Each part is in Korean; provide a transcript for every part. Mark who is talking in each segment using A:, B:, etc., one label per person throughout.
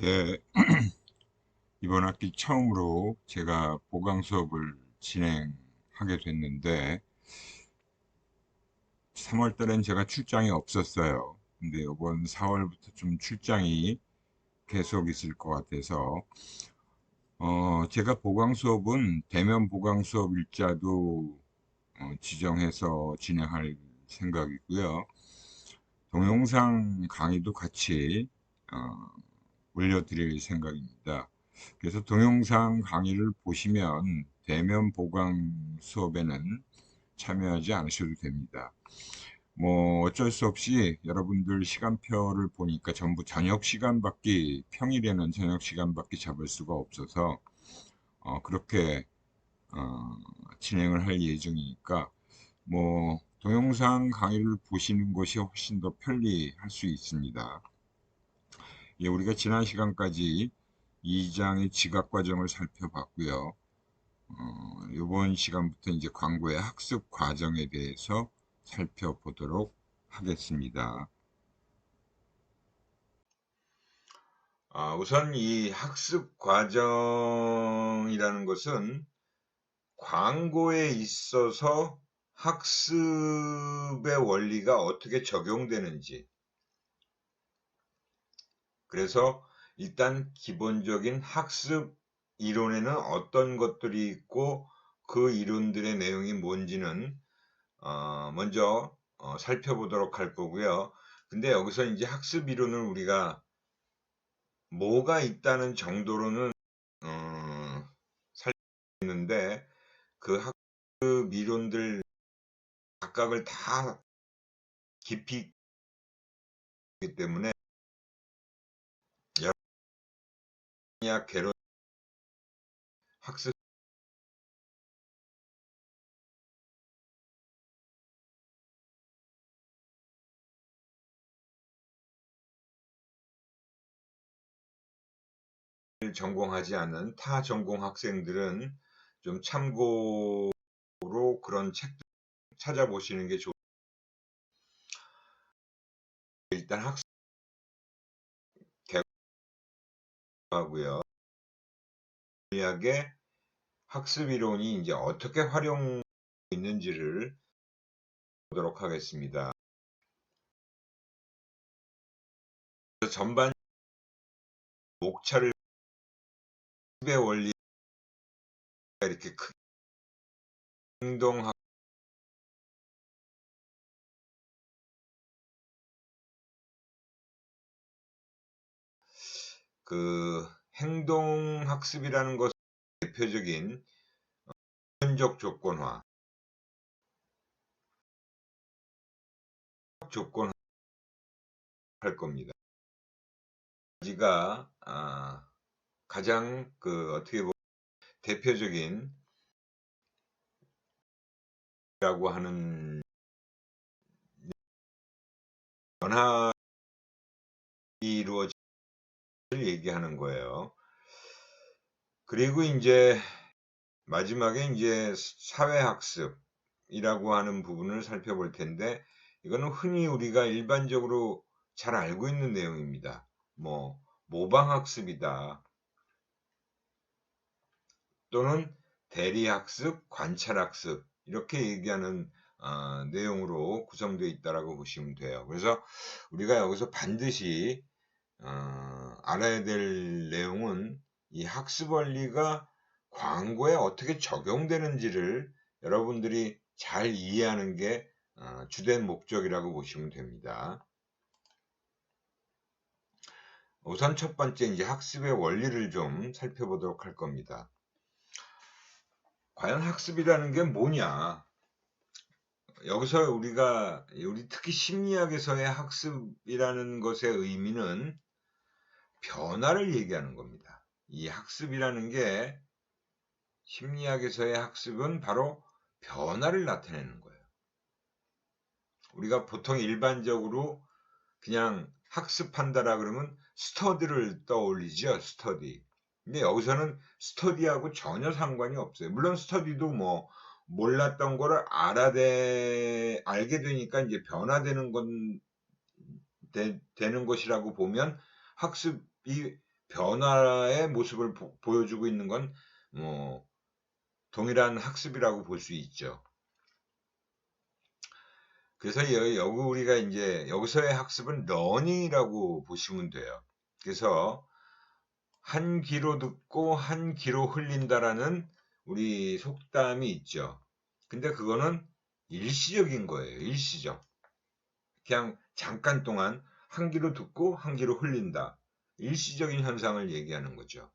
A: 예, 이번 학기 처음으로 제가 보강 수업을 진행하게 됐는데, 3월 달엔 제가 출장이 없었어요. 근데 이번 4월부터 좀 출장이 계속 있을 것 같아서, 제가 보강 수업은 대면 보강 수업 일자도 지정해서 진행할 생각이고요. 동영상 강의도 같이 어, 올려드릴 생각입니다. 그래서 동영상 강의를 보시면 대면 보강 수업에는 참여하지 않으셔도 됩니다. 뭐 어쩔 수 없이 여러분들 시간표를 보니까 전부 저녁 시간밖에, 평일에는 저녁 시간밖에 잡을 수가 없어서 그렇게 어, 진행을 할 예정이니까 뭐 동영상 강의를 보시는 것이 훨씬 더 편리할 수 있습니다. 예, 우리가 지난 시간까지 2장의 지각 과정을 살펴봤고요. 이번 시간부터 이제 광고의 학습 과정에 대해서 살펴보도록 하겠습니다. 우선 이 학습 과정이라는 것은 광고에 있어서 학습의 원리가 어떻게 적용되는지, 그래서 일단 기본적인 학습 이론에는 어떤 것들이 있고 그 이론들의 내용이 뭔지는 먼저 살펴보도록 할 거고요. 근데 여기서 이제 학습 이론을 우리가 뭐가 있다는 정도로는 살펴봤는데, 그 학습 이론들 각각을 다 깊이 있기 때문에 여러 개론 학습 을 전공하지 않은 타 전공 학생들은 좀 참고로 그런 책들 찾아보시는 게 좋을. 일단 학습 개발하고요. 전략의 학습 이론이 이제 어떻게 활용 있는지를 보도록 하겠습니다. 전반 목차를 학습의 원리 이렇게 큰 행동 그 행동 학습이라는 것의 대표적인 현적 조건화, 조건화 할 겁니다. 가지가 가장 그 어떻게 보면 대표적인 라고 하는 변화가 이루어질 얘기하는 거예요. 그리고 이제 마지막에 이제 사회학습이라고 하는 부분을 살펴볼 텐데, 이거는 흔히 우리가 일반적으로 잘 알고 있는 내용입니다. 뭐 모방학습이다, 또는 대리학습, 관찰학습, 이렇게 얘기하는 내용으로 구성되어 있다라고 보시면 돼요. 그래서 우리가 여기서 반드시 알아야 될 내용은 이 학습 원리가 광고에 어떻게 적용되는지를 여러분들이 잘 이해하는 게 주된 목적이라고 보시면 됩니다. 우선 첫 번째 이제 학습의 원리를 좀 살펴보도록 할 겁니다. 과연 학습이라는 게 뭐냐? 여기서 우리 특히 심리학에서의 학습이라는 것의 의미는 변화를 얘기하는 겁니다. 이 학습이라는 게, 심리학에서의 학습은 바로 변화를 나타내는 거예요. 우리가 보통 일반적으로 그냥 학습한다라 그러면 스터디를 떠올리죠. 스터디. 근데 여기서는 스터디하고 전혀 상관이 없어요. 물론 스터디도 뭐 몰랐던 거를 알게 되니까 이제 변화되는 건 되는 것이라고 보면 학습이 변화의 모습을 보여주고 있는 건 뭐 동일한 학습이라고 볼 수 있죠. 그래서 여기 우리가 이제 여기서의 학습은 러닝이라고 보시면 돼요. 그래서 한 귀로 듣고 한 귀로 흘린다라는 우리 속담이 있죠. 근데 그거는 일시적인 거예요. 일시적. 그냥 잠깐 동안 한 귀로 듣고 한 귀로 흘린다. 일시적인 현상을 얘기하는 거죠.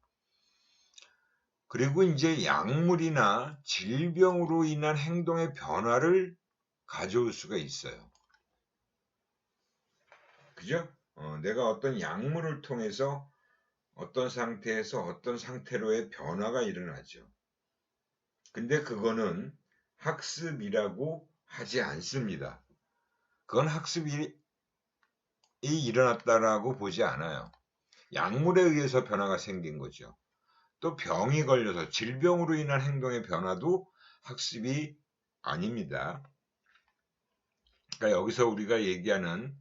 A: 그리고 이제 약물이나 질병으로 인한 행동의 변화를 가져올 수가 있어요. 그죠? 내가 어떤 약물을 통해서 어떤 상태에서 어떤 상태로의 변화가 일어나죠. 근데 그거는 학습이라고 하지 않습니다. 그건 학습이 일어났다라고 보지 않아요. 약물에 의해서 변화가 생긴 거죠. 또 병이 걸려서 질병으로 인한 행동의 변화도 학습이 아닙니다. 그러니까 여기서 우리가 얘기하는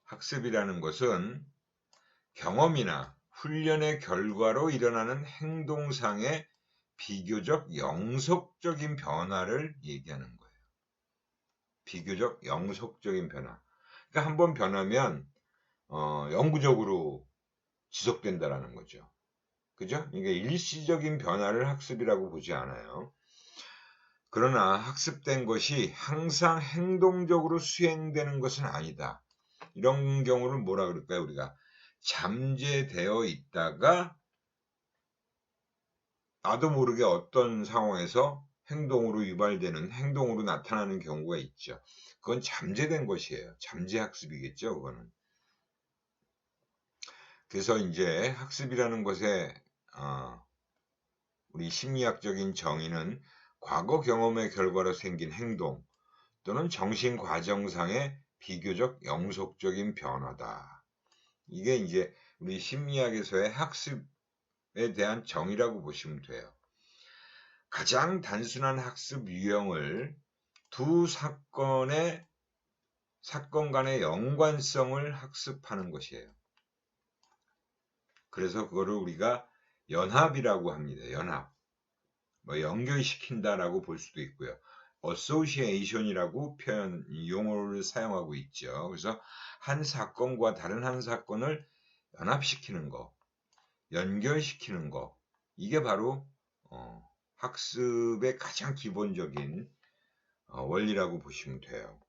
A: 학습이라는 것은 경험이나 훈련의 결과로 일어나는 행동상의 비교적 영속적인 변화를 얘기하는 거예요. 비교적 영속적인 변화. 그러니까 한번 변하면 영구적으로 지속된다라는 거죠. 그죠? 그러니까 일시적인 변화를 학습이라고 보지 않아요. 그러나 학습된 것이 항상 행동적으로 수행되는 것은 아니다. 이런 경우를 뭐라 그럴까요? 우리가 잠재되어 있다가 나도 모르게 어떤 상황에서 행동으로 유발되는, 행동으로 나타나는 경우가 있죠. 그건 잠재된 것이에요. 잠재학습이겠죠, 그거는. 그래서 이제 학습이라는 것에 우리 심리학적인 정의는 과거 경험의 결과로 생긴 행동 또는 정신 과정상의 비교적 영속적인 변화다. 이게 이제 우리 심리학에서의 학습에 대한 정의라고 보시면 돼요. 가장 단순한 학습 유형을 두 사건 간의 연관성을 학습하는 것이에요. 그래서 그거를 우리가 연합이라고 합니다. 연합. 연결시킨다라고 볼 수도 있고요. association이라고 용어를 사용하고 있죠. 그래서 한 사건과 다른 한 사건을 연합시키는 거, 연결시키는 거, 이게 바로 학습의 가장 기본적인 원리라고 보시면 돼요.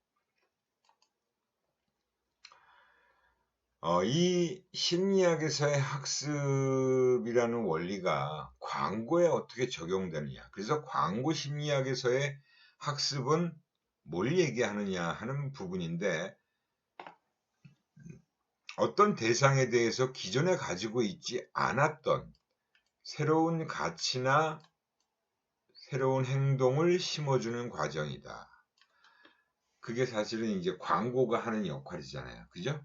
A: 이 심리학에서의 학습이라는 원리가 광고에 어떻게 적용되느냐. 그래서 광고 심리학에서의 학습은 뭘 얘기하느냐 하는 부분인데, 어떤 대상에 대해서 기존에 가지고 있지 않았던 새로운 가치나 새로운 행동을 심어주는 과정이다. 그게 사실은 이제 광고가 하는 역할이잖아요. 그죠?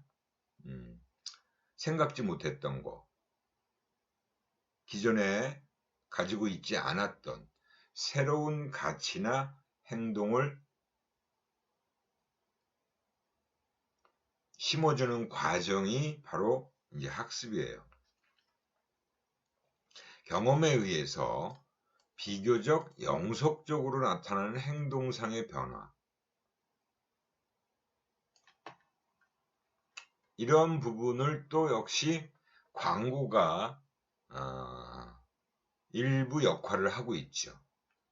A: 생각지 못했던 거, 기존에 가지고 있지 않았던 새로운 가치나 행동을 심어주는 과정이 바로 이제 학습이에요. 경험에 의해서 비교적 영속적으로 나타나는 행동상의 변화. 이런 부분을 또 역시 광고가 일부 역할을 하고 있죠.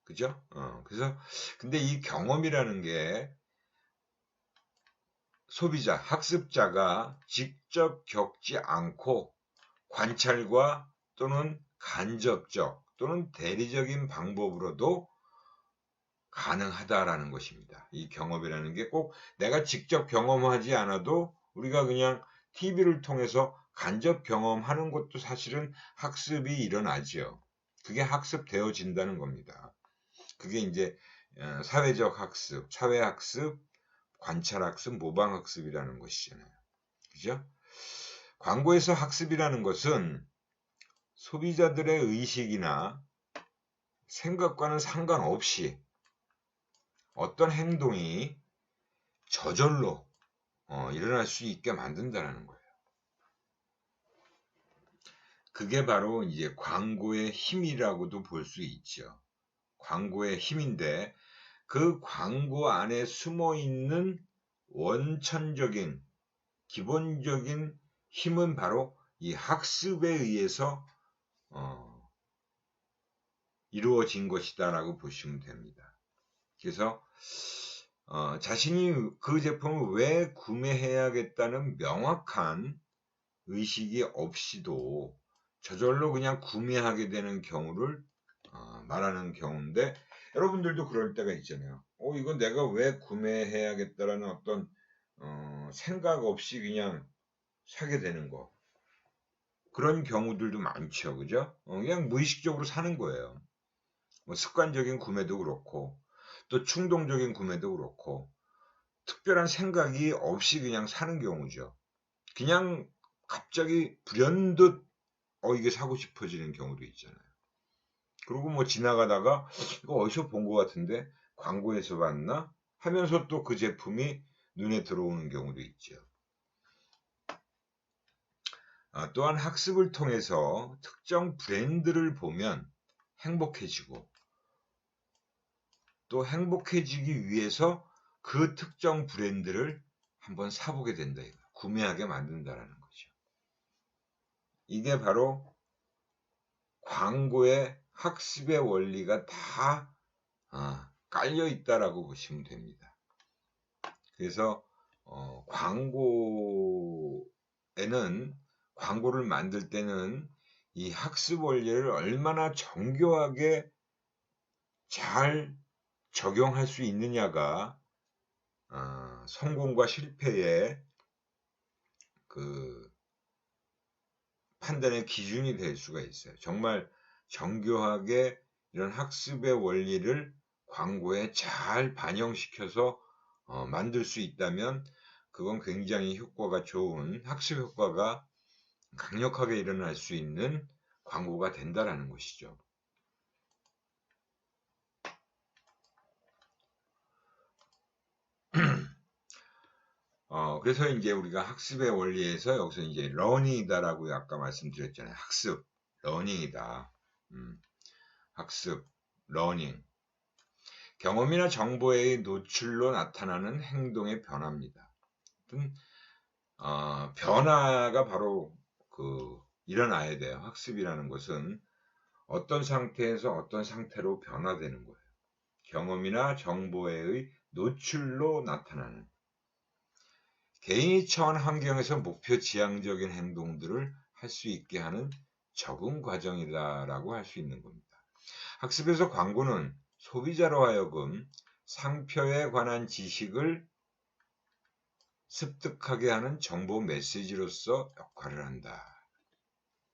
A: 그죠? 그래서 근데 이 경험이라는 게 소비자, 학습자가 직접 겪지 않고 관찰과 또는 간접적 또는 대리적인 방법으로도 가능하다라는 것입니다. 이 경험이라는 게 꼭 내가 직접 경험하지 않아도 우리가 그냥 TV를 통해서 간접 경험하는 것도 사실은 학습이 일어나죠. 그게 학습되어진다는 겁니다. 그게 이제 사회적 학습, 사회학습, 관찰학습, 모방학습이라는 것이잖아요. 그죠? 광고에서 학습이라는 것은 소비자들의 의식이나 생각과는 상관없이 어떤 행동이 저절로 일어날 수 있게 만든다는 거예요. 그게 바로 이제 광고의 힘이라고도 볼 수 있죠. 광고의 힘인데 그 광고 안에 숨어 있는 원천적인 기본적인 힘은 바로 이 학습에 의해서 이루어진 것이다라고 보시면 됩니다. 그래서 자신이 그 제품을 왜 구매해야겠다는 명확한 의식이 없이도 저절로 그냥 구매하게 되는 경우를 말하는 경우인데, 여러분들도 그럴 때가 있잖아요. 이거 내가 왜 구매해야겠다라는 어떤 생각 없이 그냥 사게 되는 거. 그런 경우들도 많죠. 그죠? 그냥 무의식적으로 사는 거예요. 뭐 습관적인 구매도 그렇고 또 충동적인 구매도 그렇고 특별한 생각이 없이 그냥 사는 경우죠. 그냥 갑자기 불현듯 이게 사고 싶어지는 경우도 있잖아요. 그리고 뭐 지나가다가 이거 어디서 본 것 같은데 광고에서 봤나 하면서 또 그 제품이 눈에 들어오는 경우도 있죠. 또한 학습을 통해서 특정 브랜드를 보면 행복해지고 또 행복해지기 위해서 그 특정 브랜드를 한번 사보게 된다. 구매하게 만든다라는 거죠. 이게 바로 광고의 학습의 원리가 다 깔려 있다라고 보시면 됩니다. 그래서 광고를 만들 때는 이 학습 원리를 얼마나 정교하게 잘 적용할 수 있느냐가 성공과 실패의 그 판단의 기준이 될 수가 있어요. 정말 정교하게 이런 학습의 원리를 광고에 잘 반영시켜서 만들 수 있다면 그건 굉장히 효과가 좋은 학습 효과가 강력하게 일어날 수 있는 광고가 된다라는 것이죠. 그래서 이제 우리가 학습의 원리에서 여기서 이제 러닝이다라고 아까 말씀드렸잖아요. 학습, 러닝이다. 학습, 러닝. 경험이나 정보의 노출로 나타나는 행동의 변화입니다. 변화가 바로 일어나야 돼요. 학습이라는 것은 어떤 상태에서 어떤 상태로 변화되는 거예요. 경험이나 정보의 노출로 나타나는. 개인이 처한 환경에서 목표 지향적인 행동들을 할 수 있게 하는 적응 과정이다라고 할 수 있는 겁니다. 학습에서 광고는 소비자로 하여금 상표에 관한 지식을 습득하게 하는 정보 메시지로서 역할을 한다.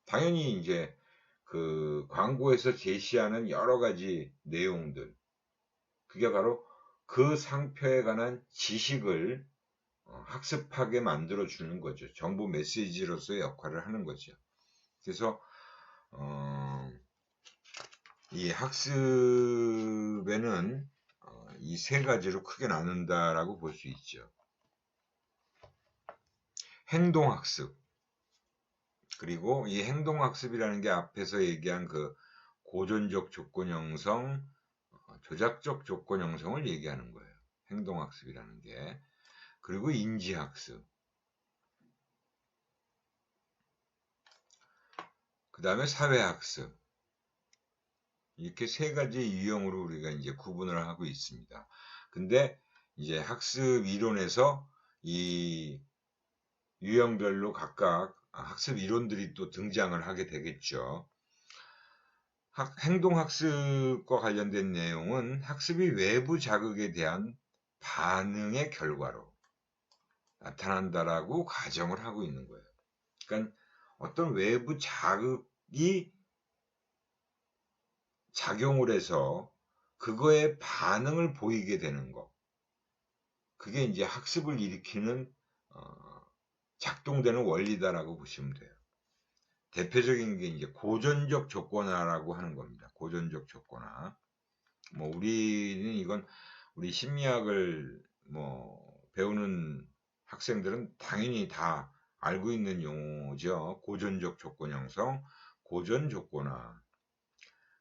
A: 당연히 이제 그 광고에서 제시하는 여러 가지 내용들, 그게 바로 그 상표에 관한 지식을 학습하게 만들어 주는 거죠. 정보 메시지로서의 역할을 하는 거죠. 그래서 이 학습에는 이 세 가지로 크게 나눈다라고 볼 수 있죠. 행동학습. 그리고 이 행동학습이라는 게 앞에서 얘기한 그 고전적 조건 형성, 조작적 조건 형성을 얘기하는 거예요. 행동학습이라는 게. 그리고 인지학습. 그 다음에 사회학습. 이렇게 세 가지 유형으로 우리가 이제 구분을 하고 있습니다. 근데 이제 학습 이론에서 이 유형별로 각각 학습 이론들이 또 등장을 하게 되겠죠. 행동학습과 관련된 내용은 학습이 외부 자극에 대한 반응의 결과로 나타난다라고 가정을 하고 있는 거예요. 그러니까 어떤 외부 자극이 작용을 해서 그거에 반응을 보이게 되는 거. 그게 이제 학습을 일으키는 작동되는 원리다라고 보시면 돼요. 대표적인 게 이제 고전적 조건화라고 하는 겁니다. 고전적 조건화. 뭐 우리는 이건 우리 심리학을 배우는 학생들은 당연히 다 알고 있는 용어죠. 고전적 조건 형성, 고전 조건화,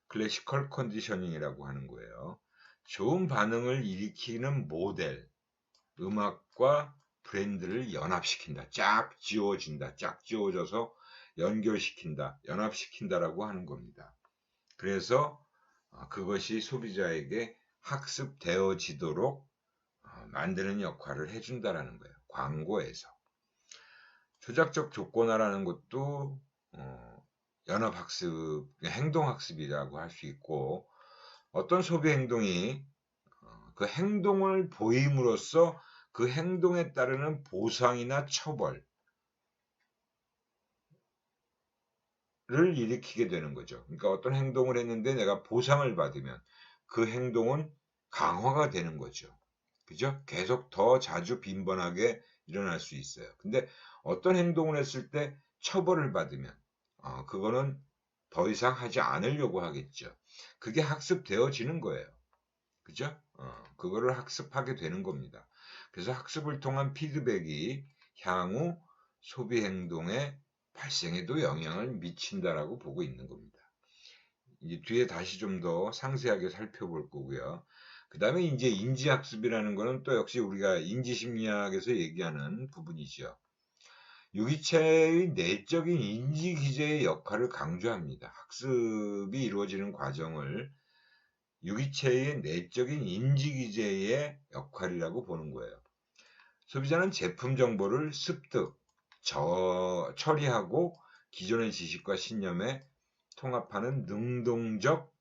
A: 클래시컬 컨디셔닝이라고 하는 거예요. 좋은 반응을 일으키는 모델, 음악과 브랜드를 연합시킨다. 쫙 지워진다. 쫙 지워져서 연결시킨다. 연합시킨다라고 하는 겁니다. 그래서 그것이 소비자에게 학습되어지도록 만드는 역할을 해준다라는 거예요. 광고에서. 조작적 조건화라는 것도 연합학습, 행동학습이라고 할 수 있고, 어떤 소비 행동이 그 행동을 보임으로써 그 행동에 따르는 보상이나 처벌을 일으키게 되는 거죠. 그러니까 어떤 행동을 했는데 내가 보상을 받으면 그 행동은 강화가 되는 거죠. 그죠? 계속 더 자주 빈번하게 일어날 수 있어요. 근데 어떤 행동을 했을 때 처벌을 받으면 그거는 더 이상 하지 않으려고 하겠죠. 그게 학습되어지는 거예요. 그죠? 그거를 학습하게 되는 겁니다. 그래서 학습을 통한 피드백이 향후 소비 행동의 발생에도 영향을 미친다라고 보고 있는 겁니다. 이제 뒤에 다시 좀 더 상세하게 살펴볼 거고요. 그 다음에 이제 인지학습이라는 거는 또 역시 우리가 인지심리학에서 얘기하는 부분이죠. 유기체의 내적인 인지기제의 역할을 강조합니다. 학습이 이루어지는 과정을 유기체의 내적인 인지기제의 역할이라고 보는 거예요. 소비자는 제품 정보를 습득, 처리하고 기존의 지식과 신념에 통합하는 능동적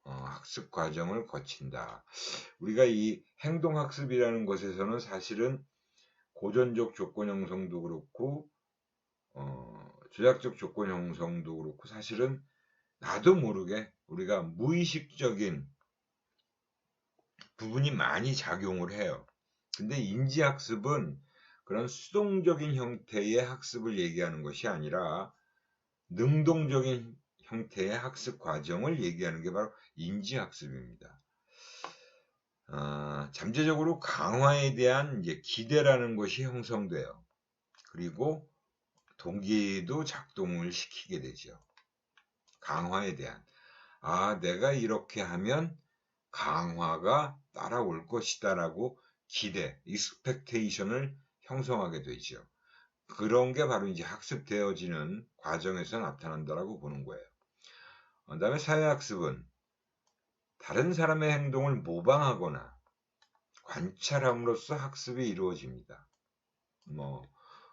A: 학습 과정을 거친다. 우리가 이 행동학습이라는 것에서는 사실은 고전적 조건 형성도 그렇고 조작적 조건 형성도 그렇고 사실은 나도 모르게 우리가 무의식적인 부분이 많이 작용을 해요. 근데 인지학습은 그런 수동적인 형태의 학습을 얘기하는 것이 아니라 능동적인 형태의 학습 과정을 얘기하는 게 바로 인지학습입니다. 잠재적으로 강화에 대한 이제 기대라는 것이 형성돼요. 그리고 동기도 작동을 시키게 되죠. 강화에 대한. 내가 이렇게 하면 강화가 따라올 것이다 라고 기대, 익스펙테이션을 형성하게 되죠. 그런 게 바로 이제 학습되어지는 과정에서 나타난다라고 보는 거예요. 그 다음에 사회학습은 다른 사람의 행동을 모방하거나 관찰함으로써 학습이 이루어집니다.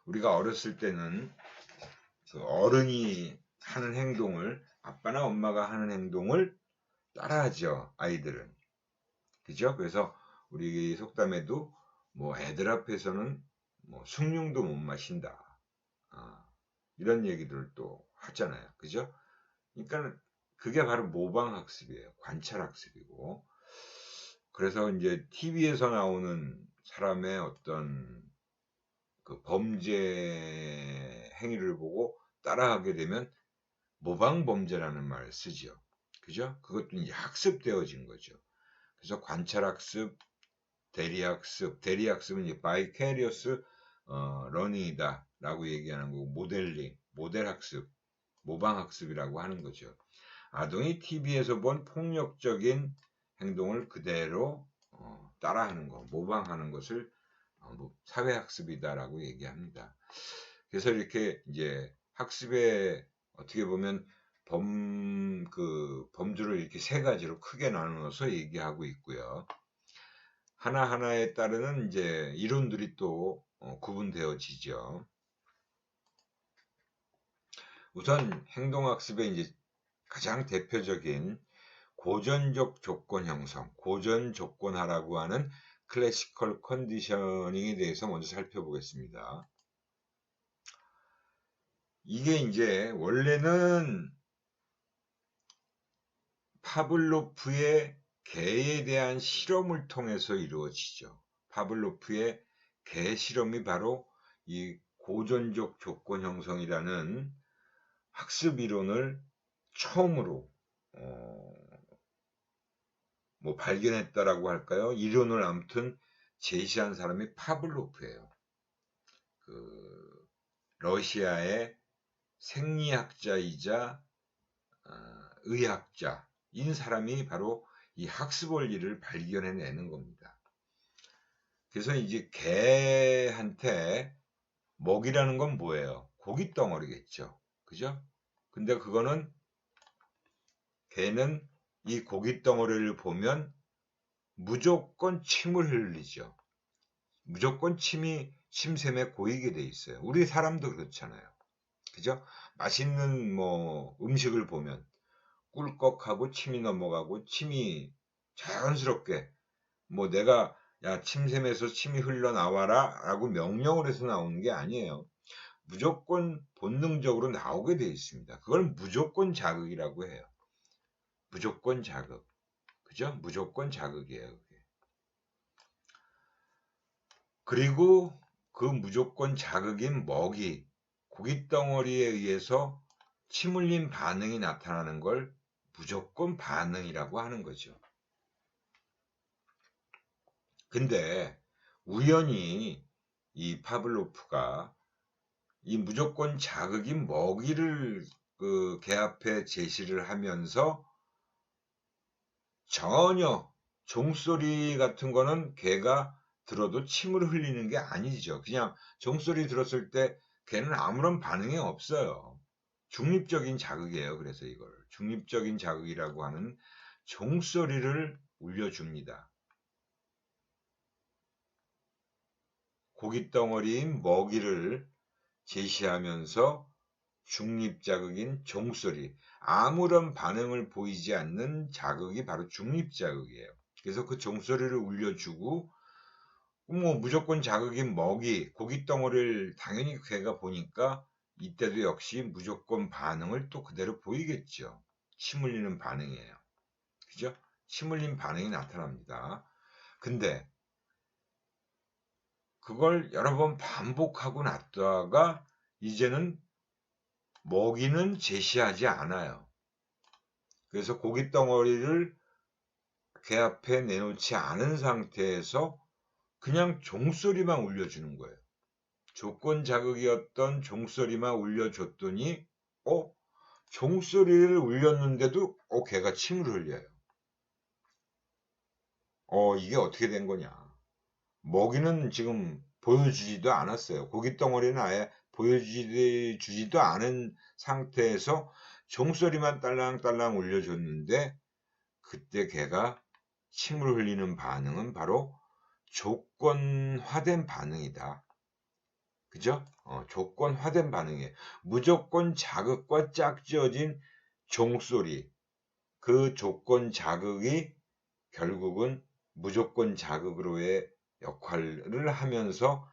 A: 우리가 어렸을 때는 그 어른이 하는 행동을, 아빠나 엄마가 하는 행동을 따라하죠, 아이들은. 그죠? 그래서 우리 속담에도 애들 앞에서는 숭늉도 못 마신다. 이런 얘기들을 또 하잖아요. 그죠? 그러니까 그게 바로 모방학습이에요. 관찰학습이고. 그래서 이제 TV에서 나오는 사람의 어떤 그 범죄 행위를 보고 따라하게 되면 모방범죄라는 말을 쓰죠. 그죠? 그것도 이제 학습되어진 거죠. 그래서 관찰학습, 대리학습은 이제 바이캐리어스 러닝이다 라고 얘기하는 거고, 모델링, 모델학습, 모방학습이라고 하는 거죠. 아동이 TV에서 본 폭력적인 행동을 그대로 따라하는 것, 모방하는 것을 사회학습이다라고 얘기합니다. 그래서 이렇게 이제 학습에 어떻게 보면 범주를 이렇게 세 가지로 크게 나누어서 얘기하고 있고요. 하나하나에 따르는 이제 이론들이 또 구분되어지죠. 우선 행동학습의 이제 가장 대표적인 고전적 조건 형성, 고전 조건화라고 하는 클래시컬 컨디셔닝에 대해서 먼저 살펴보겠습니다. 이게 이제 원래는 파블로프의 개에 대한 실험을 통해서 이루어지죠. 파블로프의 개 실험이 바로 이 고전적 조건 형성이라는 학습 이론을 처음으로 발견했다라고 할까요? 이론을 아무튼 제시한 사람이 파블로프예요. 러시아의 생리학자이자 의학자인 사람이 바로 이 학습 원리를 발견해내는 겁니다. 그래서 이제 개한테 먹이라는 건 뭐예요? 고깃 덩어리겠죠. 그죠? 근데 그거는 개는 이 고깃 덩어리를 보면 무조건 침을 흘리죠. 무조건 침샘에 고이게 돼 있어요. 우리 사람도 그렇잖아요. 그죠? 맛있는 뭐 음식을 보면 꿀꺽하고 침이 넘어가고 침이 자연스럽게 뭐 내가 야 침샘에서 침이 흘러나와라 라고 명령을 해서 나오는 게 아니에요. 무조건 본능적으로 나오게 돼 있습니다. 그걸 무조건 자극이라고 해요. 무조건 자극. 그죠? 무조건 자극이에요. 그게. 그리고 그 무조건 자극인 먹이, 고깃덩어리에 의해서 침 흘림 반응이 나타나는 걸 무조건 반응이라고 하는 거죠. 근데 우연히 이 파블로프가 이 무조건 자극인 먹이를 그 개 앞에 제시를 하면서 전혀 종소리 같은 거는 개가 들어도 침을 흘리는 게 아니죠. 그냥 종소리 들었을 때 개는 아무런 반응이 없어요. 중립적인 자극이에요. 그래서 이걸 중립적인 자극이라고 하는 종소리를 울려줍니다. 고깃덩어리인 먹이를 제시하면서 중립자극인 종소리, 아무런 반응을 보이지 않는 자극이 바로 중립자극이에요. 그래서 그 종소리를 울려주고 뭐 무조건 자극인 먹이, 고깃덩어리를 당연히 개가 보니까 이때도 역시 무조건 반응을 또 그대로 보이겠죠. 침 흘리는 반응이에요. 그죠? 침 흘린 반응이 나타납니다. 근데 그걸 여러 번 반복하고 났다가 이제는 먹이는 제시하지 않아요. 그래서 고깃덩어리를 개 앞에 내놓지 않은 상태에서 그냥 종소리만 울려주는 거예요. 조건 자극이었던 종소리만 울려줬더니 종소리를 울렸는데도 개가 침을 흘려요. 이게 어떻게 된 거냐. 먹이는 지금 보여주지도 않았어요. 고깃덩어리는 아예 보여주지도 않은 상태에서 종소리만 딸랑딸랑 울려줬는데 그때 개가 침을 흘리는 반응은 바로 조건화된 반응이다. 그죠? 조건화된 반응이에요. 무조건 자극과 짝지어진 종소리. 그 조건 자극이 결국은 무조건 자극으로의 역할을 하면서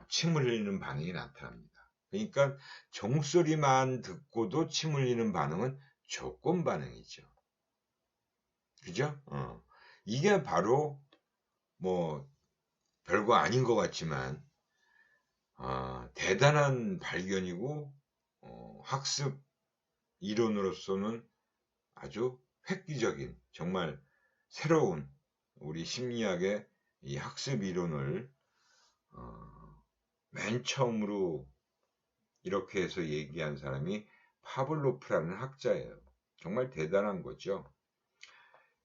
A: 침 흘리는 반응이 나타납니다. 그러니까 종소리만 듣고도 침 흘리는 반응은 조건 반응이죠. 그죠? 이게 바로 뭐 별거 아닌 것 같지만 대단한 발견이고 학습 이론으로서는 아주 획기적인 정말 새로운 우리 심리학의 이 학습 이론을 맨 처음으로 이렇게 해서 얘기한 사람이 파블로프라는 학자예요. 정말 대단한 거죠.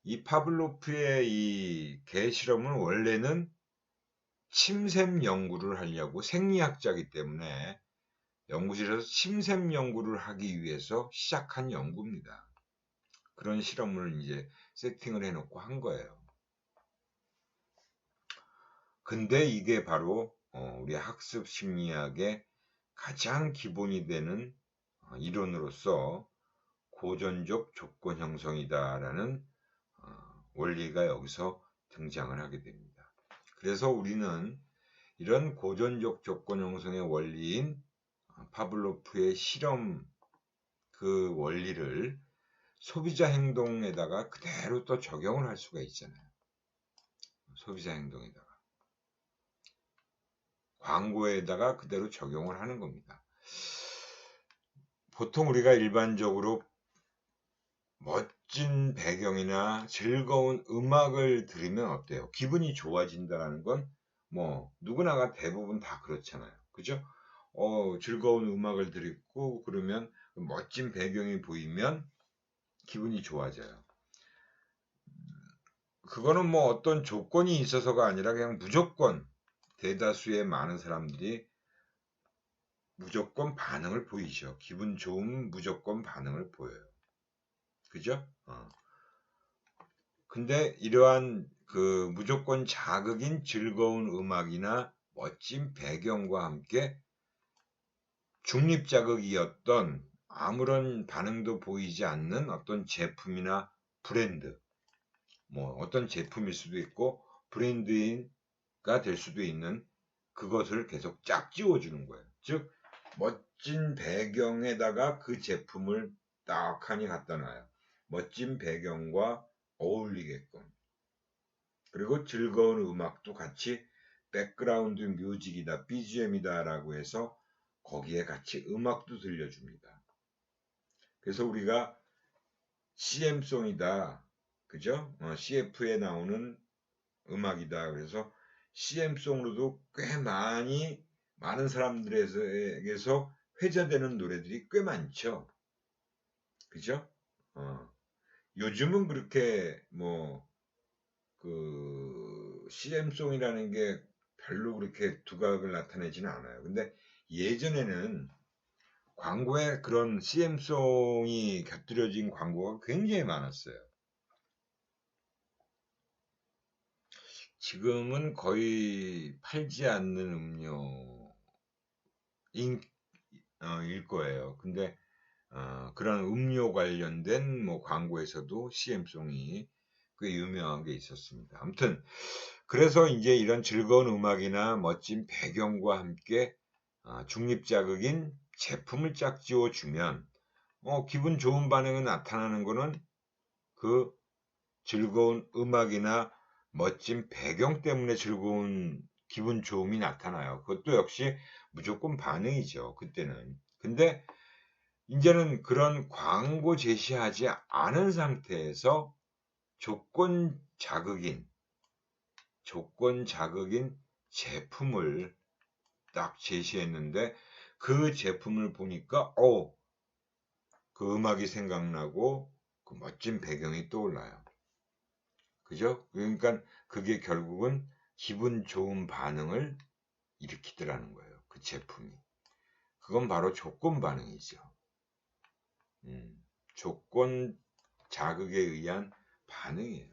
A: 이 파블로프의 이 개 실험은 원래는 침샘 연구를 하려고 생리학자이기 때문에 연구실에서 침샘 연구를 하기 위해서 시작한 연구입니다. 그런 실험을 이제 세팅을 해놓고 한 거예요. 근데 이게 바로 우리 학습 심리학의 가장 기본이 되는 이론으로서 고전적 조건 형성이다라는 원리가 여기서 등장을 하게 됩니다. 그래서 우리는 이런 고전적 조건 형성의 원리인 파블로프의 실험 그 원리를 소비자 행동에다가 그대로 또 적용을 할 수가 있잖아요. 소비자 행동에다가. 광고에다가 그대로 적용을 하는 겁니다. 보통 우리가 일반적으로 멋진 배경이나 즐거운 음악을 들으면 어때요? 기분이 좋아진다는 건 뭐 누구나가 대부분 다 그렇잖아요. 그죠? 즐거운 음악을 듣고 그러면 멋진 배경이 보이면 기분이 좋아져요. 그거는 뭐 어떤 조건이 있어서가 아니라 그냥 무조건 대다수의 많은 사람들이 무조건 반응을 보이죠. 기분 좋은 무조건 반응을 보여요. 그죠? 근데 이러한 그 무조건 자극인 즐거운 음악이나 멋진 배경과 함께 중립자극이었던 아무런 반응도 보이지 않는 어떤 제품이나 브랜드, 뭐 어떤 제품일 수도 있고 브랜드가 될 수도 있는 그것을 계속 짝지워주는 거예요. 즉 멋진 배경에다가 그 제품을 딱하니 갖다 놔요. 멋진 배경과 어울리게끔. 그리고 즐거운 음악도 같이 백그라운드 뮤직이다, BGM이다 라고 해서 거기에 같이 음악도 들려줍니다. 그래서 우리가 CM송이다, 그죠? CF에 나오는 음악이다. 그래서 CM송으로도 꽤 많은 사람들에게서 회자되는 노래들이 꽤 많죠. 그죠? 요즘은 그렇게 CM송이라는 게 별로 그렇게 두각을 나타내지는 않아요. 근데 예전에는 광고에 그런 CM송이 곁들여진 광고가 굉장히 많았어요. 지금은 거의 팔지 않는 음료일 거예요. 근데 그런 음료 관련된 광고에서도 CM송이 꽤 유명한 게 있었습니다. 아무튼 그래서 이제 이런 즐거운 음악이나 멋진 배경과 함께 중립자극인 제품을 짝지워 주면 기분 좋은 반응이 나타나는 거는 그 즐거운 음악이나 멋진 배경 때문에 즐거운 기분 좋음이 나타나요. 그것도 역시 무조건 반응이죠. 그때는. 근데 이제는 그런 광고 제시하지 않은 상태에서 조건 자극인 제품을 딱 제시했는데 그 제품을 보니까 그 음악이 생각나고 그 멋진 배경이 떠올라요. 그죠? 그러니까 그게 결국은 기분 좋은 반응을 일으키더라는 거예요. 그 제품이. 그건 바로 조건 반응이죠. 조건 자극에 의한 반응이에요.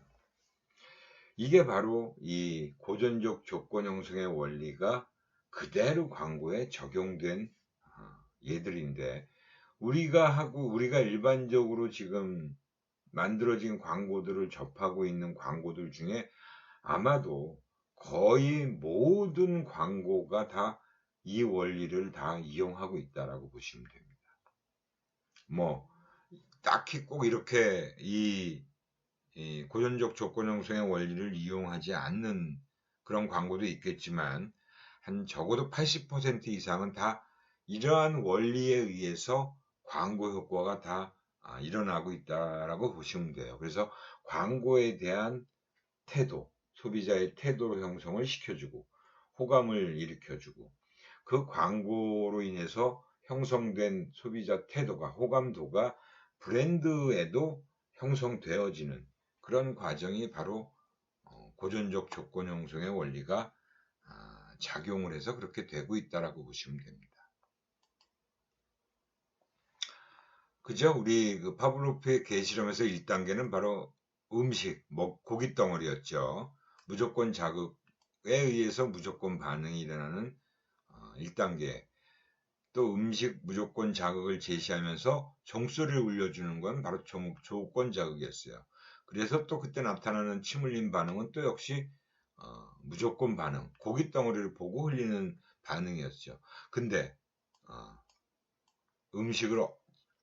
A: 이게 바로 이 고전적 조건 형성의 원리가 그대로 광고에 적용된 예들인데 우리가 일반적으로 지금 만들어진 광고들을 접하고 있는 광고들 중에 아마도 거의 모든 광고가 다 이 원리를 다 이용하고 있다라고 보시면 됩니다. 딱히 꼭 이렇게 이 고전적 조건 형성의 원리를 이용하지 않는 그런 광고도 있겠지만 한 적어도 80% 이상은 다 이러한 원리에 의해서 광고 효과가 다 일어나고 있다라고 보시면 돼요. 그래서 광고에 대한 태도, 소비자의 태도 형성을 시켜주고 호감을 일으켜주고 그 광고로 인해서 형성된 소비자 태도가 호감도가 브랜드에도 형성되어지는 그런 과정이 바로 고전적 조건 형성의 원리가 작용을 해서 그렇게 되고 있다라고 보시면 됩니다. 그죠? 우리 그 파블로프의 개실험에서 1단계는 바로 음식, 고기 덩어리였죠. 무조건 자극에 의해서 무조건 반응이 일어나는 1단계. 또 음식 무조건 자극을 제시하면서 종소리를 울려주는 건 바로 조건 자극이었어요. 그래서 또 그때 나타나는 침 흘린 반응은 또 역시 무조건 반응, 고기 덩어리를 보고 흘리는 반응이었죠. 근데 음식을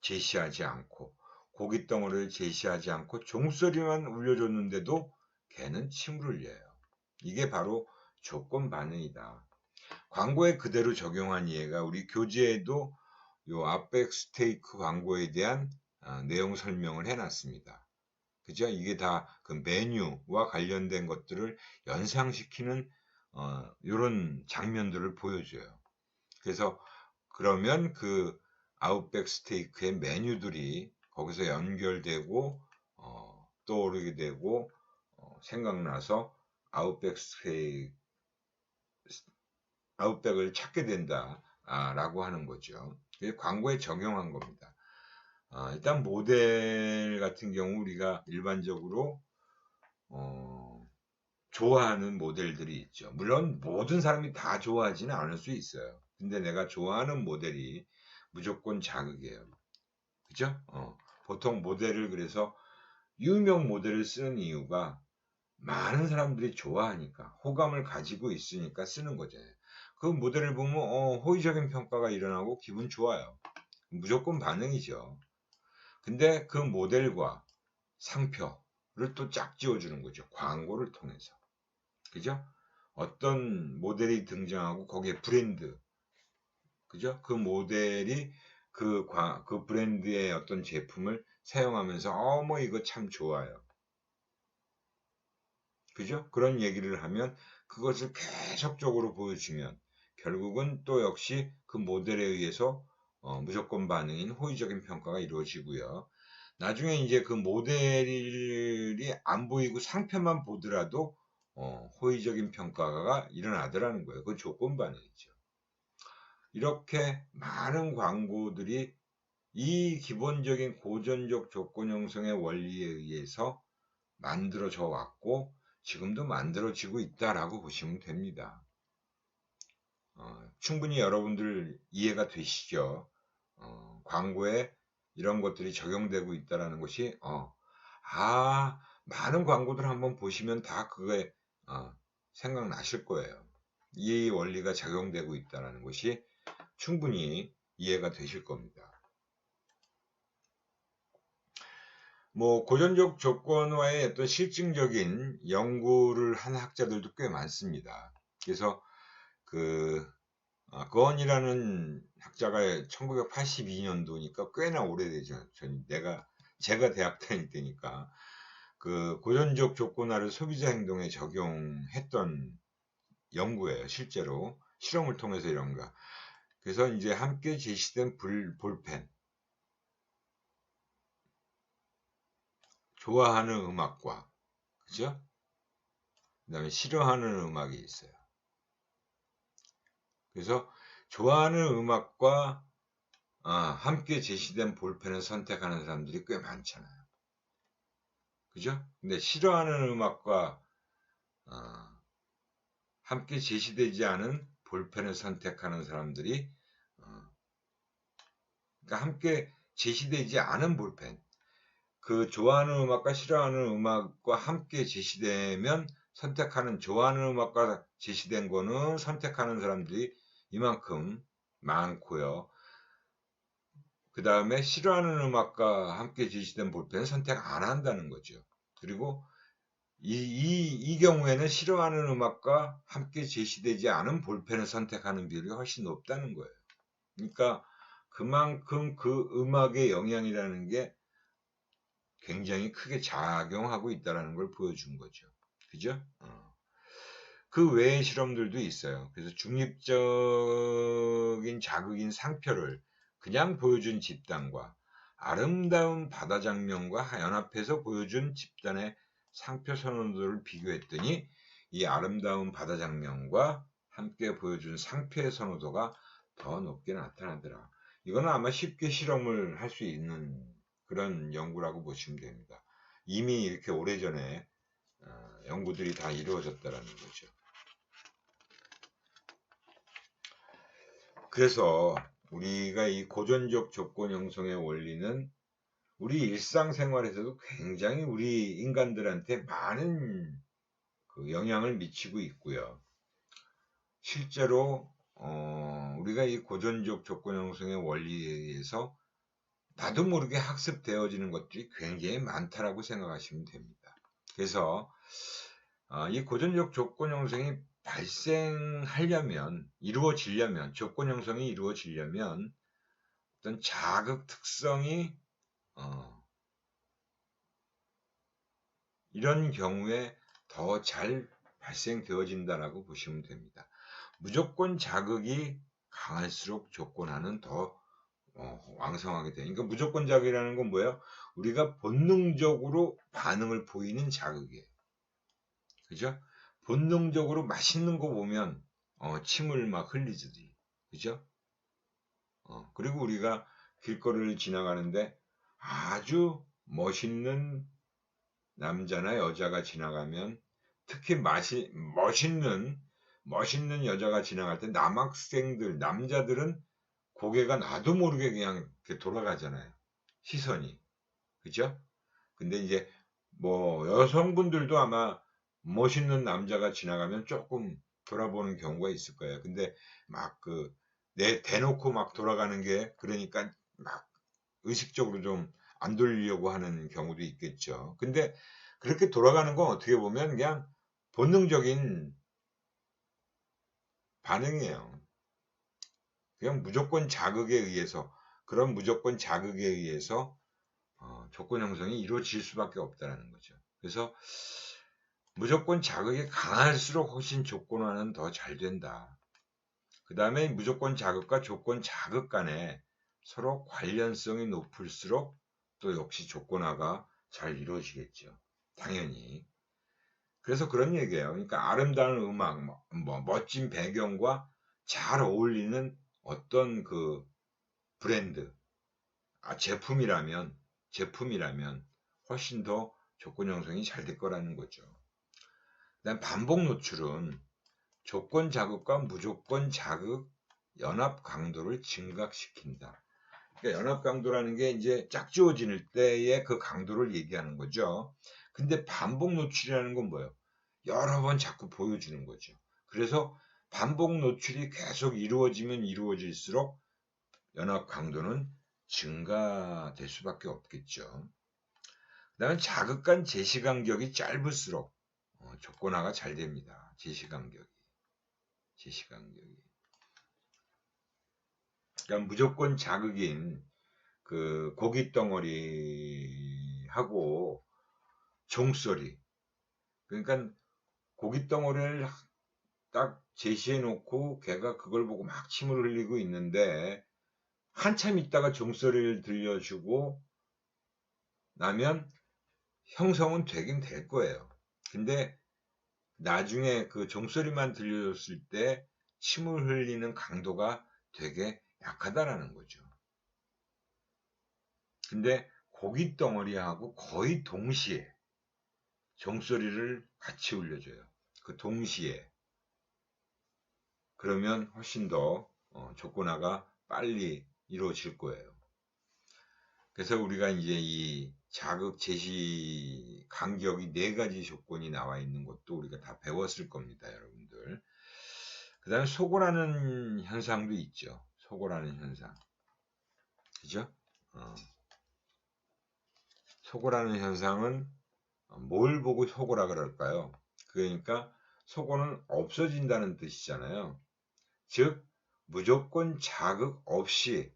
A: 제시하지 않고 고기 덩어리를 제시하지 않고 종소리만 울려줬는데도 걔는 침을 흘려요. 이게 바로 조건 반응이다. 광고에 그대로 적용한 예가 우리 교재에도 요 아웃백 스테이크 광고에 대한 내용 설명을 해놨습니다. 그죠? 이게 다 그 메뉴와 관련된 것들을 연상시키는 이런 장면들을 보여줘요. 그래서 그러면 그 아웃백 스테이크의 메뉴들이 거기서 연결되고 떠오르게 되고 생각나서 아웃백을 찾게 된다 라고 하는 거죠. 광고에 적용한 겁니다. 일단 모델 같은 경우 우리가 일반적으로 좋아하는 모델들이 있죠. 물론 모든 사람이 다 좋아하지는 않을 수 있어요. 근데 내가 좋아하는 모델이 무조건 자극이에요. 그죠? 보통 모델을 그래서 유명 모델을 쓰는 이유가 많은 사람들이 좋아하니까 호감을 가지고 있으니까 쓰는 거죠. 그 모델을 보면 호의적인 평가가 일어나고 기분 좋아요. 무조건 반응이죠. 근데 그 모델과 상표를 또 짝지어주는 거죠. 광고를 통해서. 그죠? 어떤 모델이 등장하고 거기에 브랜드, 그죠? 그 모델이 그 브랜드의 어떤 제품을 사용하면서 뭐 이거 참 좋아요. 그죠? 그런 얘기를 하면 그것을 계속적으로 보여주면 결국은 또 역시 그 모델에 의해서 무조건 반응인 호의적인 평가가 이루어지고요. 나중에 이제 그 모델이 안 보이고 상표만 보더라도 호의적인 평가가 일어나더라는 거예요. 그건 조건 반응이죠. 이렇게 많은 광고들이 이 기본적인 고전적 조건 형성의 원리에 의해서 만들어져 왔고 지금도 만들어지고 있다라고 보시면 됩니다. 충분히 여러분들 이해가 되시죠? 광고에 이런 것들이 적용되고 있다라는 것이 많은 광고들 한번 보시면 다 그게 생각나실 거예요. 이 원리가 적용되고 있다라는 것이 충분히 이해가 되실 겁니다. 뭐 고전적 조건화의 어떤 실증적인 연구를 한 학자들도 꽤 많습니다. 그래서 거언이라는 학자가 1982년도니까 꽤나 오래되죠. 제가 대학 다닐 때니까 그 고전적 조건화를 소비자 행동에 적용했던 연구예요. 실제로 실험을 통해서 이런가. 그래서 이제 함께 제시된 볼펜, 좋아하는 음악과, 그죠? 그 다음에 싫어하는 음악이 있어요. 그래서 좋아하는 음악과 함께 제시된 볼펜을 선택하는 사람들이 꽤 많잖아요. 그죠? 근데 싫어하는 음악과 함께 제시되지 않은 볼펜을 선택하는 사람들이 그러니까 함께 제시되지 않은 볼펜, 그 좋아하는 음악과 싫어하는 음악과 함께 제시되면 선택하는, 좋아하는 음악과 제시된 거는 선택하는 사람들이 이만큼 많고요. 그 다음에 싫어하는 음악과 함께 제시된 볼펜은 선택 안 한다는 거죠. 그리고 이 경우에는 싫어하는 음악과 함께 제시되지 않은 볼펜을 선택하는 비율이 훨씬 높다는 거예요. 그러니까 그만큼 그 음악의 영향이라는 게 굉장히 크게 작용하고 있다는 걸 보여준 거죠. 그죠? 그 외의 실험들도 있어요. 그래서 중립적인 자극인 상표를 그냥 보여준 집단과 아름다운 바다 장면과 연합해서 보여준 집단의 상표 선호도를 비교했더니 이 아름다운 바다 장면과 함께 보여준 상표의 선호도가 더 높게 나타나더라. 이거는 아마 쉽게 실험을 할 수 있는 그런 연구라고 보시면 됩니다. 이미 이렇게 오래전에 연구들이 다 이루어졌다는 거죠. 그래서 우리가 이 고전적 조건 형성의 원리는 우리 일상생활에서도 굉장히 우리 인간들한테 많은 그 영향을 미치고 있고요. 실제로 우리가 이 고전적 조건 형성의 원리에 의해서 나도 모르게 학습되어지는 것들이 굉장히 많다라고 생각하시면 됩니다. 그래서 이 고전적 조건 형성이 발생하려면, 이루어지려면, 조건 형성이 이루어지려면 어떤 자극 특성이 이런 경우에 더 잘 발생되어진다라고 보시면 됩니다. 무조건 자극이 강할수록 조건화는 더 왕성하게 돼. 그러니까 무조건 자극이라는 건 뭐예요? 우리가 본능적으로 반응을 보이는 자극이에요. 그죠? 본능적으로 맛있는 거 보면 침을 막 흘리지. 그죠? 그리고 우리가 길거리를 지나가는데 아주 멋있는 남자나 여자가 지나가면, 특히 멋있는 여자가 지나갈 때 남학생들, 남자들은 고개가 나도 모르게 그냥 이렇게 돌아가잖아요. 시선이. 그죠? 근데 이제 뭐 여성분들도 아마 멋있는 남자가 지나가면 조금 돌아보는 경우가 있을 거예요. 근데 막 대놓고 막 돌아가는 게, 그러니까 막 의식적으로 좀 안 돌리려고 하는 경우도 있겠죠. 근데 그렇게 돌아가는 건 어떻게 보면 그냥 본능적인 반응이에요. 그냥 무조건 자극에 의해서, 그런 무조건 자극에 의해서 조건 형성이 이루어질 수밖에 없다는 거죠. 그래서 무조건 자극이 강할수록 훨씬 조건화는 더 잘 된다. 그 다음에 무조건 자극과 조건 자극 간에 서로 관련성이 높을수록 또 역시 조건화가 잘 이루어지겠죠. 당연히. 그래서 그런 얘기예요. 그러니까 아름다운 음악, 멋진 배경과 잘 어울리는 어떤 브랜드, 제품이라면 훨씬 더 조건 형성이 잘 될 거라는 거죠. 그다음 반복 노출은 조건 자극과 무조건 자극 연합 강도를 증가시킨다. 그러니까 연합 강도라는 게 이제 짝지워질 때의 그 강도를 얘기하는 거죠. 근데 반복 노출이라는 건 뭐예요? 여러 번 자꾸 보여주는 거죠. 그래서 반복 노출이 계속 이루어지면 이루어질수록 연합 강도는 증가될 수밖에 없겠죠. 그 다음에 자극 간 제시 간격이 짧을수록 조건화가 잘 됩니다. 제시 간격이. 그러니까 무조건 자극인 고깃 덩어리하고 종소리. 그러니까 고깃 덩어리를 딱 제시해 놓고 걔가 그걸 보고 막 침을 흘리고 있는데 한참 있다가 종소리를 들려주고 나면 형성은 되긴 될 거예요. 근데 나중에 그 종소리만 들려줬을 때 침을 흘리는 강도가 되게 약하다라는 거죠. 근데 고깃 덩어리하고 거의 동시에 종소리를 같이 울려줘요. 그 동시에. 그러면 훨씬 더 조건화가 빨리 이루어질 거예요. 그래서 우리가 이제 이 자극 제시 간격이 4가지 조건이 나와 있는 것도 우리가 다 배웠을 겁니다, 여러분들. 그 다음에 속어라는 현상도 있죠. 속어라는 현상. 그죠? 속어라는 현상은 뭘 보고 속어라 그럴까요? 그러니까 속어는 없어진다는 뜻이잖아요. 즉 무조건 자극 없이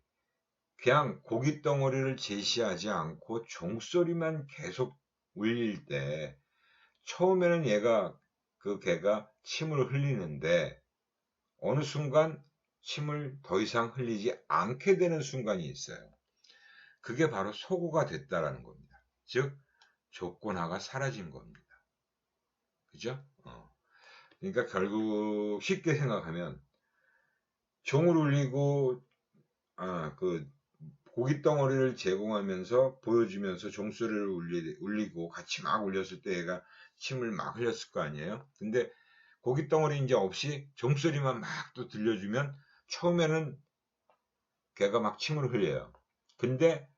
A: 그냥 고깃 덩어리를 제시하지 않고 종소리만 계속 울릴 때 처음에는 걔가 침을 흘리는데 어느 순간 침을 더 이상 흘리지 않게 되는 순간이 있어요. 그게 바로 속어가 됐다라는 겁니다. 즉 조건화가 사라진 겁니다. 그죠? 그러니까 결국 쉽게 생각하면 종을 울리고 고깃 덩어리를 제공하면서 보여주면서 종소리를 울리고 같이 막 울렸을 때 얘가 침을 막 흘렸을 거 아니에요. 근데 고깃 덩어리 이제 없이 종소리만 막 또 들려주면 처음에는 걔가 막 침을 흘려요. 근데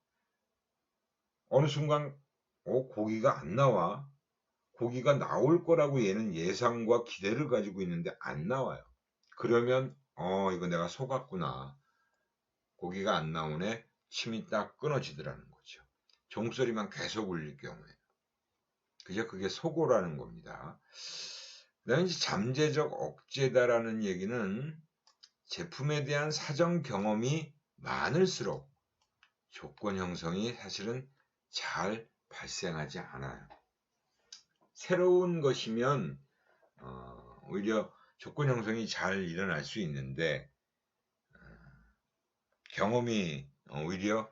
A: 어느 순간 고기가 안 나와. 고기가 나올 거라고 얘는 예상과 기대를 가지고 있는데 안 나와요. 그러면 이거 내가 속았구나. 고기가 안 나오네. 침이 딱 끊어지더라는 거죠. 종소리만 계속 울릴 경우에. 그죠? 그게 속어라는 겁니다. 그 다음에 이제 잠재적 억제다라는 얘기는 제품에 대한 사전 경험이 많을수록 조건 형성이 사실은 잘 발생하지 않아요. 새로운 것이면 오히려 조건 형성이 잘 일어날 수 있는데 경험이 오히려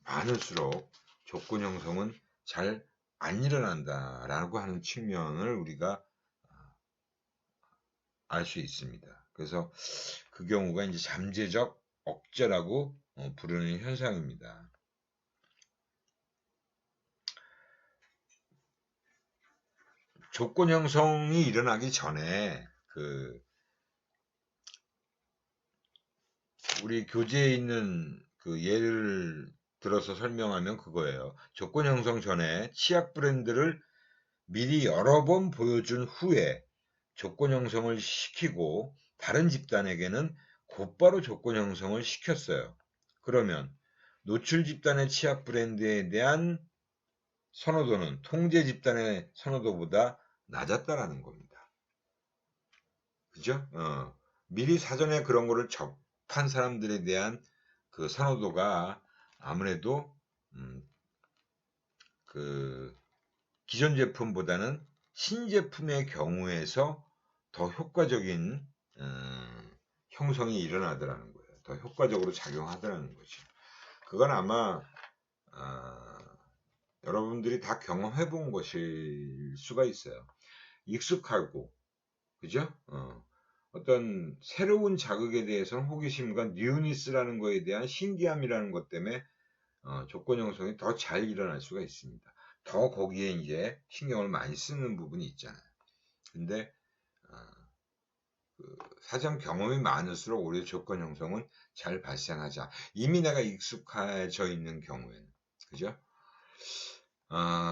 A: 많을수록 조건 형성은 잘 안 일어난다라고 하는 측면을 우리가 알 수 있습니다. 그래서 그 경우가 이제 잠재적 억제라고 부르는 현상입니다. 조건 형성이 일어나기 전에 우리 교재에 있는 그 예를 들어서 설명하면 그거예요. 조건 형성 전에 치약 브랜드를 미리 여러 번 보여준 후에 조건 형성을 시키고 다른 집단에게는 곧바로 조건 형성을 시켰어요. 그러면 노출 집단의 치약 브랜드에 대한 선호도는 통제 집단의 선호도보다 낮았다라는 겁니다. 그죠? 미리 사전에 그런 거를 접한 사람들에 대한 그 선호도가 아무래도 그 기존 제품보다는 신제품의 경우에서 더 효과적인 형성이 일어나더라는 거예요. 더 효과적으로 작용하더라는 거죠. 그건 아마 여러분들이 다 경험해 본 것일 수가 있어요. 익숙하고 그죠? 어떤 새로운 자극에 대해서는 호기심과 뉴니스라는 거에 대한 신기함이라는 것 때문에 조건 형성이 더 잘 일어날 수가 있습니다. 더 거기에 이제 신경을 많이 쓰는 부분이 있잖아요. 근데 사전 경험이 많을수록 오히려 조건 형성은 잘 발생하지 않아. 이미 내가 익숙해져 있는 경우에는 그죠?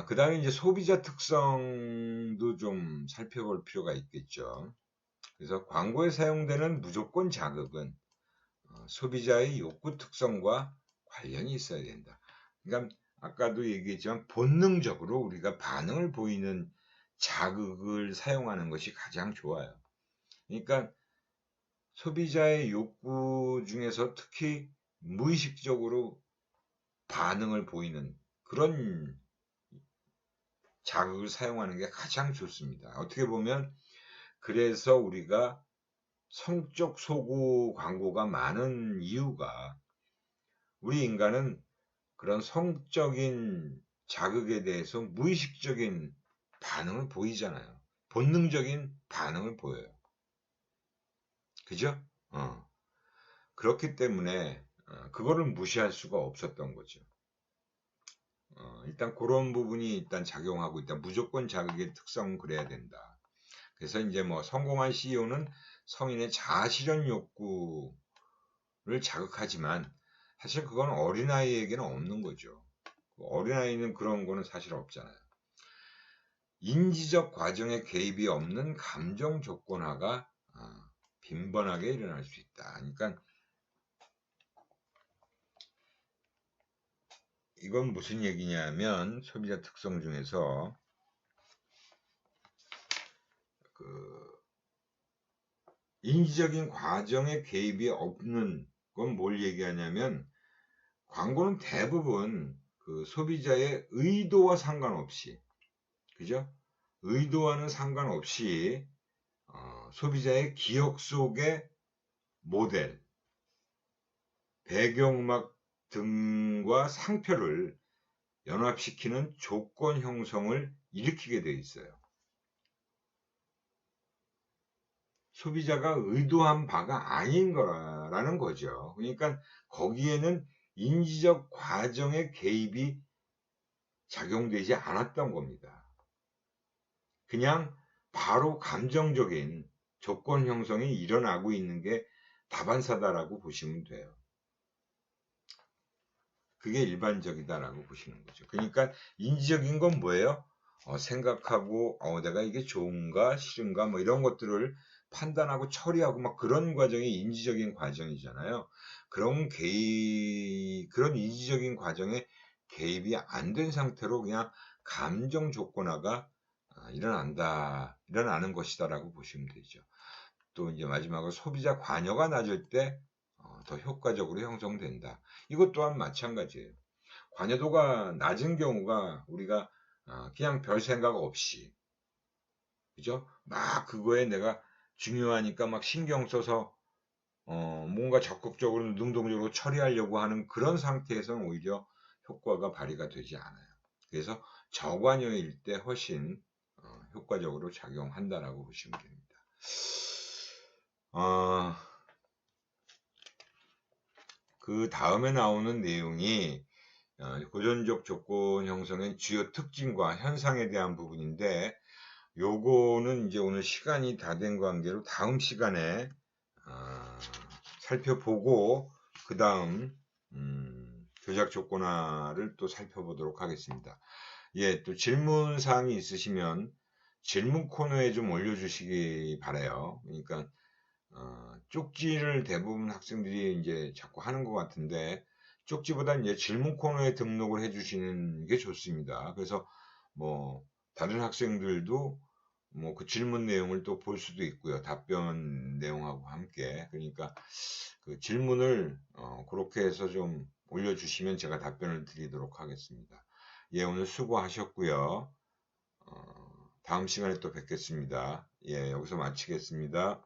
A: 그 다음에 이제 소비자 특성도 좀 살펴볼 필요가 있겠죠. 그래서 광고에 사용되는 무조건 자극은 소비자의 욕구 특성과 관련이 있어야 된다. 그러니까 아까도 얘기했지만 본능적으로 우리가 반응을 보이는 자극을 사용하는 것이 가장 좋아요. 그러니까 소비자의 욕구 중에서 특히 무의식적으로 반응을 보이는 그런 자극을 사용하는 게 가장 좋습니다. 어떻게 보면 그래서 우리가 성적 소구 광고가 많은 이유가 우리 인간은 그런 성적인 자극에 대해서 무의식적인 반응을 보이잖아요. 본능적인 반응을 보여요. 그죠? 그렇기 때문에 그거를 무시할 수가 없었던 거죠. 일단 그런 부분이 일단 작용하고 있다. 무조건 자극의 특성은 그래야 된다. 그래서 이제 뭐 성공한 CEO는 성인의 자아 실현 욕구를 자극하지만 사실 그건 어린아이에게는 없는 거죠. 어린아이는 그런 거는 사실 없잖아요. 인지적 과정에 개입이 없는 감정 조건화가 빈번하게 일어날 수 있다. 그러니까 이건 무슨 얘기냐면 소비자 특성 중에서 인지적인 과정에 개입이 없는 건 뭘 얘기하냐면 광고는 대부분 그 소비자의 의도와 상관없이 그죠? 의도와는 상관없이 소비자의 기억 속의 모델, 배경음악 등과 상표를 연합시키는 조건 형성을 일으키게 되어 있어요. 소비자가 의도한 바가 아닌 거라는 거죠. 그러니까 거기에는 인지적 과정의 개입이 작용되지 않았던 겁니다. 그냥 바로 감정적인 조건 형성이 일어나고 있는 게 다반사다라고 보시면 돼요. 그게 일반적이다라고 보시는 거죠. 그러니까 인지적인 건 뭐예요? 생각하고 내가 이게 좋은가 싫은가 뭐 이런 것들을 판단하고 처리하고 막 그런 과정이 인지적인 과정이잖아요. 그런 인지적인 과정에 개입이 안 된 상태로 그냥 감정 조건화가 일어나는 것이다라고 보시면 되죠. 또 이제 마지막으로 소비자 관여가 낮을 때 더 효과적으로 형성된다. 이것 또한 마찬가지예요. 관여도가 낮은 경우가 우리가 그냥 별 생각 없이 그죠? 막 그거에 내가 중요하니까 막 신경 써서 뭔가 적극적으로 능동적으로 처리하려고 하는 그런 상태에서는 오히려 효과가 발휘가 되지 않아요. 그래서 저관여일 때 훨씬 효과적으로 작용한다라고 보시면 됩니다. 그 다음에 나오는 내용이 고전적 조건 형성의 주요 특징과 현상에 대한 부분인데, 요거는 이제 오늘 시간이 다 된 관계로 다음 시간에 살펴보고 그 다음 조작 조건화를 또 살펴보도록 하겠습니다. 예, 또 질문 사항이 있으시면 질문 코너에 좀 올려주시기 바래요. 그러니까 쪽지를 대부분 학생들이 이제 자꾸 하는 것 같은데, 쪽지보다 이제 질문 코너에 등록을 해주시는 게 좋습니다. 그래서 뭐 다른 학생들도 뭐 그 질문 내용을 또 볼 수도 있고요. 답변 내용하고 함께. 그러니까 그 질문을 그렇게 해서 좀 올려주시면 제가 답변을 드리도록 하겠습니다. 예, 오늘 수고하셨고요. 다음 시간에 또 뵙겠습니다. 예, 여기서 마치겠습니다.